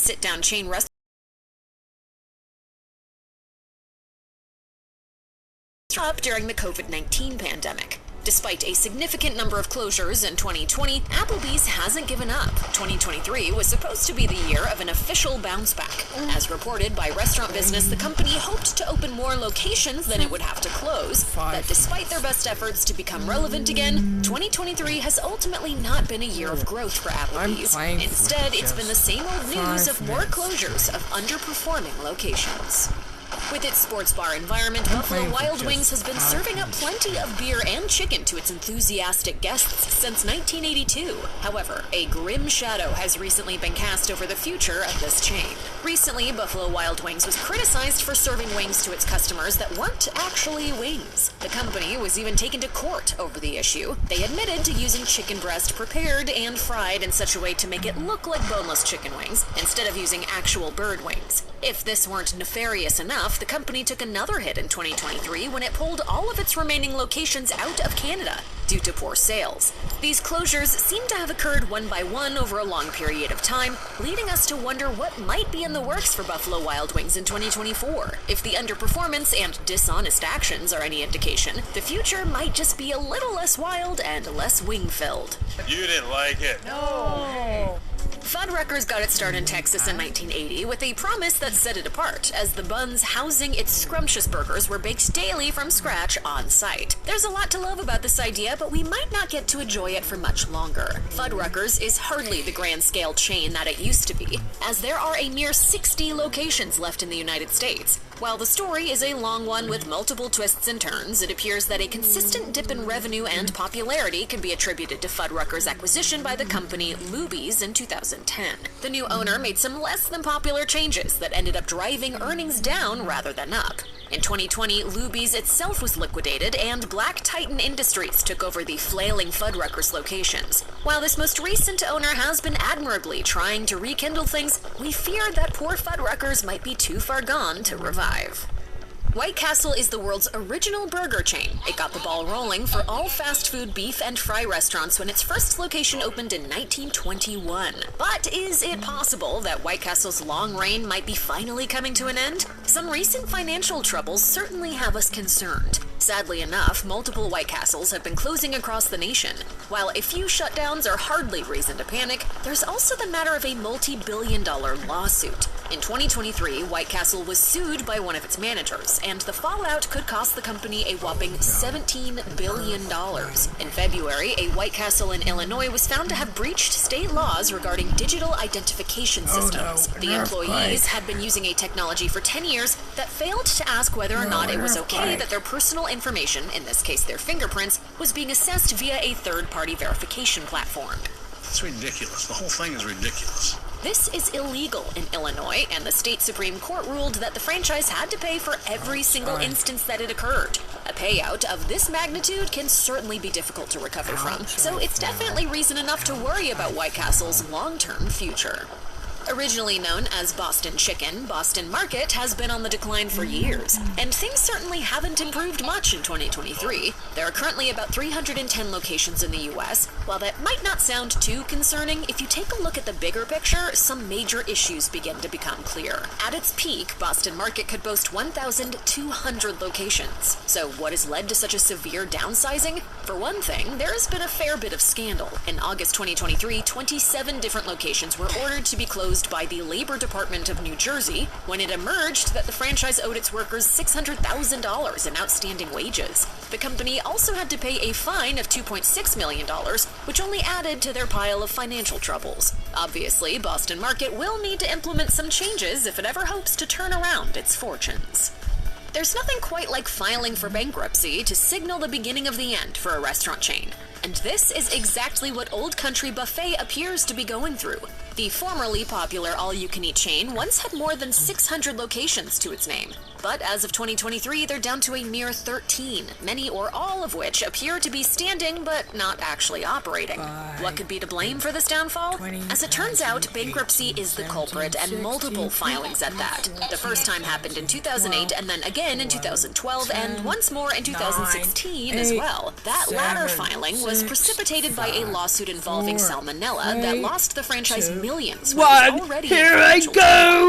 sit-down chain restaurant up during the COVID-19 pandemic. Despite a significant number of closures in 2020, Applebee's hasn't given up. 2023 was supposed to be the year of an official bounce back. As reported by Restaurant Business, the company hoped to open more locations than it would have to close. But despite their best efforts to become relevant again, 2023 has ultimately not been a year of growth for Applebee's. Instead, it's been the same old news of more closures of underperforming locations. With its sports bar environment, Buffalo Wild Wings has been serving up plenty of beer and chicken to its enthusiastic guests since 1982. However, a grim shadow has recently been cast over the future of this chain. Recently, Buffalo Wild Wings was criticized for serving wings to its customers that weren't actually wings. The company was even taken to court over the issue. They admitted to using chicken breast prepared and fried in such a way to make it look like boneless chicken wings instead of using actual bird wings. If this weren't nefarious enough, the company took another hit in 2023 when it pulled all of its remaining locations out of Canada due to poor sales. These closures seem to have occurred one by one over a long period of time, leading us to wonder what might be in the works for Buffalo Wild Wings in 2024. If the underperformance and dishonest actions are any indication, the future might just be a little less wild and less wing-filled. You didn't like it. No. Fuddruckers got its start in Texas in 1980 with a promise that set it apart, as the buns housing its scrumptious burgers were baked daily from scratch on site. There's a lot to love about this idea, but we might not get to enjoy it for much longer. Fuddruckers is hardly the grand-scale chain that it used to be, as there are a mere 60 locations left in the United States. While the story is a long one with multiple twists and turns, it appears that a consistent dip in revenue and popularity can be attributed to Fuddruckers' acquisition by the company Luby's in 2010. The new owner made some less than popular changes that ended up driving earnings down rather than up. In 2020, Luby's itself was liquidated, and Black Titan Industries took over the flailing Fuddruckers locations. While this most recent owner has been admirably trying to rekindle things, we fear that poor Fuddruckers might be too far gone to revive. White Castle is the world's original burger chain. It got the ball rolling for all fast food beef and fry restaurants when its first location opened in 1921. But is it possible that White Castle's long reign might be finally coming to an end? Some recent financial troubles certainly have us concerned. Sadly enough, multiple White Castles have been closing across the nation. While a few shutdowns are hardly reason to panic, there's also the matter of a multi-billion-dollar lawsuit. In 2023, White Castle was sued by one of its managers, and the fallout could cost the company a whopping $17 billion. In February, a White Castle in Illinois was found to have breached state laws regarding digital identification systems. The employees had been using a technology for 10 years that failed to ask whether or not it was okay that their personal information, in this case their fingerprints, was being assessed via a third-party verification platform. It's ridiculous. The whole thing is ridiculous. This is illegal in Illinois, and the state Supreme Court ruled that the franchise had to pay for every single instance that it occurred. A payout of this magnitude can certainly be difficult to recover from, so it's definitely reason enough to worry about White Castle's long-term future. Originally known as Boston Chicken, Boston Market has been on the decline for years, and things certainly haven't improved much in 2023. There are currently about 310 locations in the U.S. While that might not sound too concerning, if you take a look at the bigger picture, some major issues begin to become clear. At its peak, Boston Market could boast 1,200 locations. So what has led to such a severe downsizing? For one thing, there has been a fair bit of scandal. In August 2023, 27 different locations were ordered to be closed by the Labor Department of New Jersey when it emerged that the franchise owed its workers $600,000 in outstanding wages. The company also had to pay a fine of $2.6 million, which only added to their pile of financial troubles. Obviously, Boston Market will need to implement some changes if it ever hopes to turn around its fortunes. There's nothing quite like filing for bankruptcy to signal the beginning of the end for a restaurant chain. And this is exactly what Old Country Buffet appears to be going through. The formerly popular all-you-can-eat chain once had more than 600 locations to its name. But as of 2023, they're down to a mere 13, many or all of which appear to be standing but not actually operating. What could be to blame for this downfall? As it turns out, bankruptcy is the culprit, and multiple filings at that. The first time happened in 2008, and then again in 2012, and once more in 2016 as well. That latter filing was precipitated by a lawsuit involving salmonella that lost the franchise millions. When it was One, already here I influential. go!